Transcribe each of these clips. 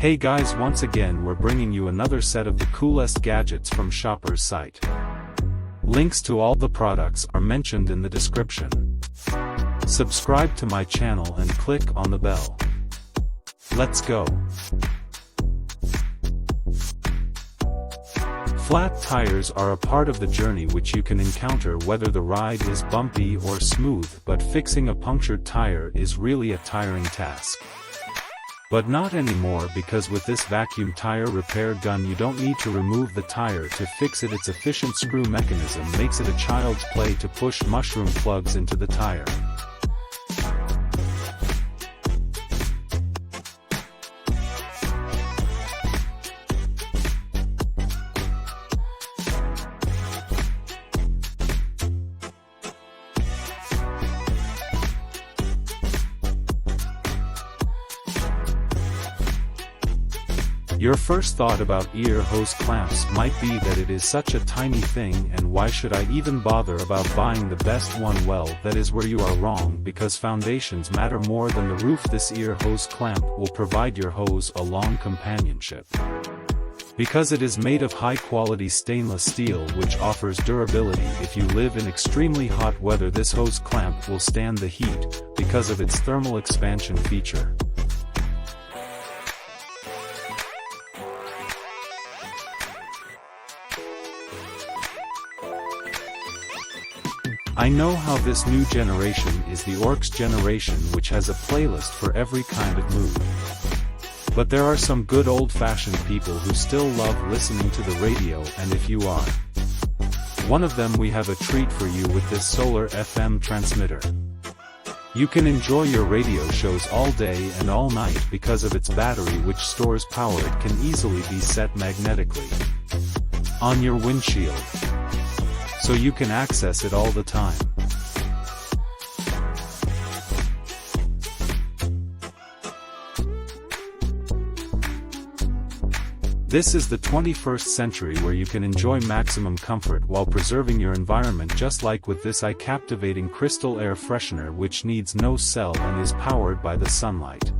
Hey guys, once again we're bringing you another set of the coolest gadgets from Shopper's site. Links to all the products are mentioned in the description. Subscribe to my channel and click on the bell. Let's go. Flat tires are a part of the journey which you can encounter whether the ride is bumpy or smooth, but fixing a punctured tire is really a tiring task. But not anymore, because with this vacuum tire repair gun you don't need to remove the tire to fix it. Its efficient screw mechanism makes it a child's play to push mushroom plugs into the tire. Your first thought about ear hose clamps might be that it is such a tiny thing, and why should I even bother about buying the best one? Well, that is where you are wrong, because foundations matter more than the roof. This ear hose clamp will provide your hose a long companionship. Because it is made of high-quality stainless steel which offers durability if you live in extremely hot weather, this hose clamp will stand the heat because of its thermal expansion feature. I know how this new generation is the Orcs generation, which has a playlist for every kind of mood. But there are some good old-fashioned people who still love listening to the radio, and if you are one of them, we have a treat for you with this solar FM transmitter. You can enjoy your radio shows all day and all night because of its battery, which stores power. It can easily be set magnetically on your windshield, so you can access it all the time. This is the 21st century where you can enjoy maximum comfort while preserving your environment, just like with this eye-captivating crystal air freshener, which needs no cell and is powered by the sunlight.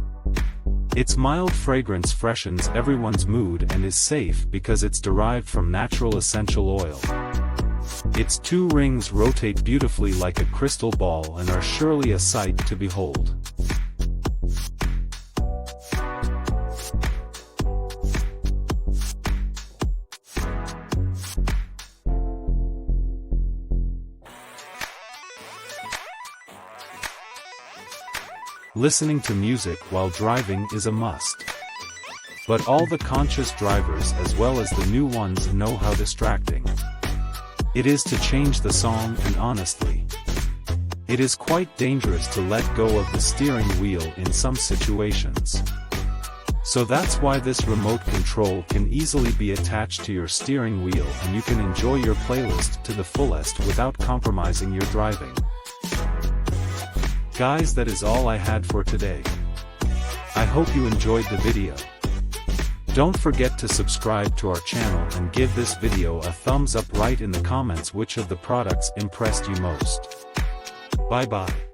Its mild fragrance freshens everyone's mood and is safe because it's derived from natural essential oil. Its two rings rotate beautifully like a crystal ball and are surely a sight to behold. Listening to music while driving is a must. But all the conscious drivers as well as the new ones know how distracting it is to change the song, and honestly, it is quite dangerous to let go of the steering wheel in some situations. So that's why this remote control can easily be attached to your steering wheel, and you can enjoy your playlist to the fullest without compromising your driving. Guys, that is all I had for today. I hope you enjoyed the video. Don't forget to subscribe to our channel and give this video a thumbs up. Write in the comments which of the products impressed you most. Bye bye.